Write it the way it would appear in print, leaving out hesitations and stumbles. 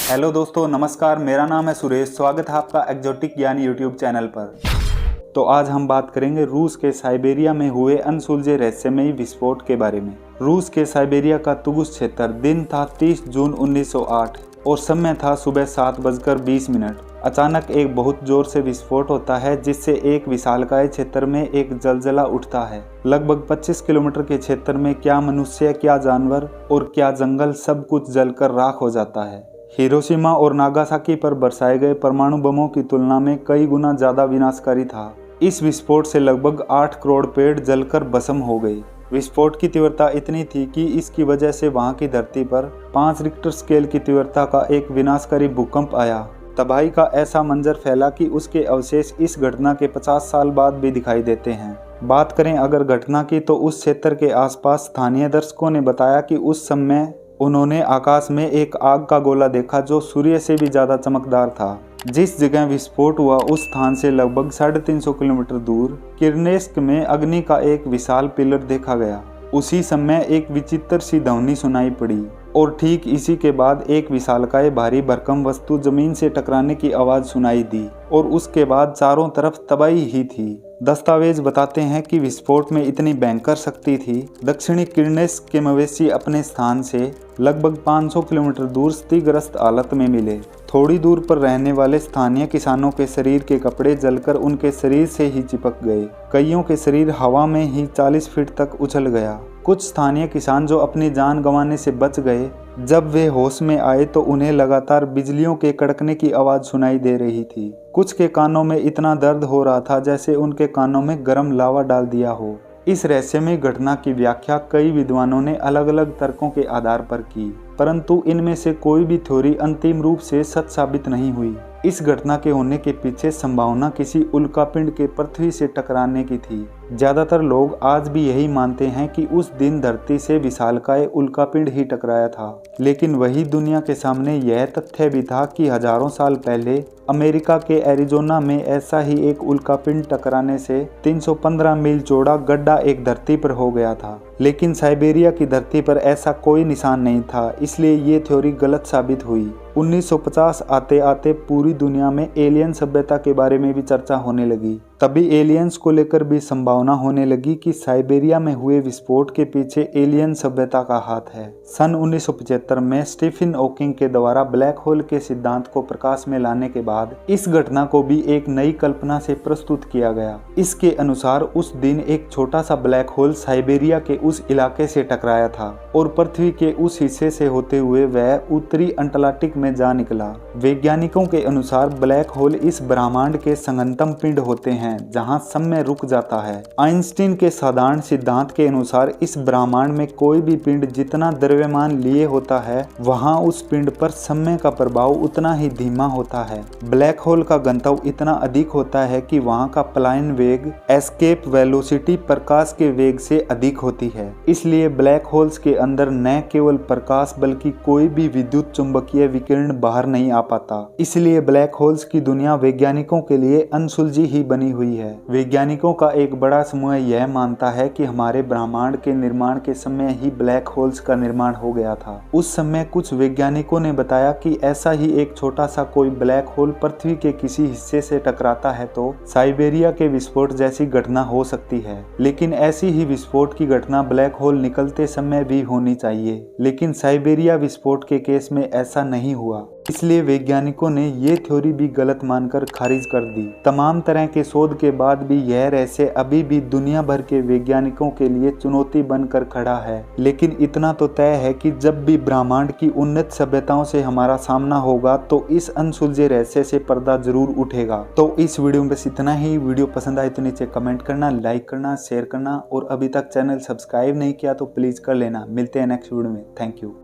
Hello दोस्तों, नमस्कार। मेरा नाम है सुरेश। स्वागत है आपका एक्जोटिक ज्ञान यूट्यूब चैनल पर। तो आज हम बात करेंगे रूस के साइबेरिया में हुए अनसुलझे रहस्यमयी विस्फोट के बारे में। रूस के साइबेरिया का तुगुस क्षेत्र। दिन था 30 जून 1908 और समय था सुबह 7:20। अचानक एक बहुत जोर से विस्फोट होता है जिससे एक विशालकाय क्षेत्र में एक जलजला उठता है। लगभग 25 किलोमीटर के क्षेत्र में क्या मनुष्य, क्या जानवर और क्या जंगल, सब कुछ जलकर राख हो जाता है। हिरोशिमा और नागासाकी पर बरसाए गए परमाणु बमों की तुलना में कई गुना ज्यादा विनाशकारी था। इस विस्फोट से लगभग 8 करोड़ पेड़ जलकर भस्म हो गए। विस्फोट की तीव्रता इतनी थी कि इसकी वजह से वहां की धरती पर 5 रिक्टर स्केल की तीव्रता का एक विनाशकारी भूकंप आया। तबाही का ऐसा मंजर फैला कि उसके अवशेष इस घटना के 50 साल बाद भी दिखाई देते हैं। बात करें अगर घटना की, तो उस क्षेत्र के आसपास स्थानीय दर्शकों ने बताया कि उस समय उन्होंने आकाश में एक आग का गोला देखा जो सूर्य से भी ज्यादा चमकदार था। जिस जगह विस्फोट हुआ उस स्थान से लगभग 350 किलोमीटर दूर किर्नेस्क में अग्नि का एक विशाल पिलर देखा गया। उसी समय एक विचित्र सी ध्वनि सुनाई पड़ी और ठीक इसी के बाद एक विशालकाय भारी भरकम वस्तु जमीन से टकराने की आवाज सुनाई दी और उसके बाद चारों तरफ तबाही ही थी। दस्तावेज बताते हैं कि विस्फोट में इतनी भयंकर शक्ति थी, दक्षिणी किर्नेस्क के मवेशी अपने स्थान से लगभग 500 किलोमीटर दूर क्षतिग्रस्त हालत में मिले। थोड़ी दूर पर रहने वाले स्थानीय किसानों के शरीर के कपड़े जलकर उनके शरीर से ही चिपक गए। कईयों के शरीर हवा में ही 40 फीट तक उछल गया। कुछ स्थानीय किसान जो अपनी जान गंवाने से बच गए, जब वे होश में आए तो उन्हें लगातार बिजलियों के कड़कने की आवाज सुनाई दे रही थी। कुछ के कानों में इतना दर्द हो रहा था जैसे उनके कानों में गर्म लावा डाल दिया हो। इस रहस्यमयी घटना की व्याख्या कई विद्वानों ने अलग अलग तर्कों के आधार पर की, परंतु इनमें से कोई भी थ्योरी अंतिम रूप से सच साबित नहीं हुई। इस घटना के होने के पीछे संभावना किसी उल्कापिंड के पृथ्वी से टकराने की थी। ज्यादातर लोग आज भी यही मानते हैं कि उस दिन धरती से विशालकाय उल्कापिंड ही टकराया था, लेकिन वही दुनिया के सामने यह तथ्य भी था कि हजारों साल पहले अमेरिका के एरिजोना में ऐसा ही एक उल्कापिंड टकराने से 315 मील चौड़ा गड्ढा एक धरती पर हो गया था, लेकिन साइबेरिया की धरती पर ऐसा कोई निशान नहीं था, इसलिए ये थ्योरी गलत साबित हुई। 1950 आते आते पूरी दुनिया में एलियन सभ्यता के बारे में भी चर्चा होने लगी। तभी एलियंस को लेकर भी संभावना होने लगी कि साइबेरिया में हुए विस्फोट के पीछे एलियन सभ्यता का हाथ है। सन 1975 में स्टीफन हॉकिंग के द्वारा ब्लैक होल के सिद्धांत को प्रकाश में लाने के बाद इस घटना को भी एक नई कल्पना से प्रस्तुत किया गया। इसके अनुसार उस दिन एक छोटा सा ब्लैक होल साइबेरिया के उस इलाके से टकराया था और पृथ्वी के उस हिस्से से होते हुए वह उत्तरी अंटार्कटिक में जा निकला। वैज्ञानिकों के अनुसार ब्लैक होल इस ब्रह्मांड के संगतम पिंड होते हैं जहां समय रुक जाता है। आइंस्टीन के साधारण सिद्धांत के अनुसार इस ब्रह्मांड में कोई भी पिंड जितना द्रव्यमान लिए होता है, वहां उस पिंड पर समय का प्रभाव उतना ही धीमा होता है। ब्लैक होल का घनत्व इतना अधिक होता है कि वहां का पलायन वेग, एस्केप वेलोसिटी, प्रकाश के वेग से अधिक होती है। इसलिए ब्लैक होल्स के अंदर न केवल प्रकाश बल्कि कोई भी विद्युत चुंबकीय विकिरण बाहर नहीं आ पाता। इसलिए ब्लैक होल्स की दुनिया वैज्ञानिकों के लिए अनसुलझी ही बनी हुई है। वैज्ञानिकों का एक बड़ा समूह यह मानता है कि हमारे ब्रह्मांड के निर्माण के समय ही ब्लैक होल्स का निर्माण हो गया था। उस समय कुछ वैज्ञानिकों ने बताया कि ऐसा ही एक छोटा सा कोई ब्लैक होल पृथ्वी के किसी हिस्से से टकराता है तो साइबेरिया के विस्फोट जैसी घटना हो सकती है, लेकिन ऐसी ही विस्फोट की घटना ब्लैक होल निकलते समय भी होनी चाहिए। लेकिन साइबेरिया विस्फोट के केस में ऐसा नहीं हुआ, इसलिए वैज्ञानिकों ने ये थ्योरी भी गलत मानकर खारिज कर दी। तमाम तरह के शोध के बाद भी यह रहस्य अभी भी दुनिया भर के वैज्ञानिकों के लिए चुनौती बनकर खड़ा है। लेकिन इतना तो तय है कि जब भी ब्रह्मांड की उन्नत सभ्यताओं से हमारा सामना होगा तो इस अनसुलझे रहस्य से पर्दा जरूर उठेगा। तो इस वीडियो में बस इतना ही। वीडियो पसंद आए तो नीचे कमेंट करना, लाइक करना, शेयर करना और अभी तक चैनल सब्सक्राइब नहीं किया तो प्लीज कर लेना। मिलते हैं नेक्स्ट वीडियो में। Thank you.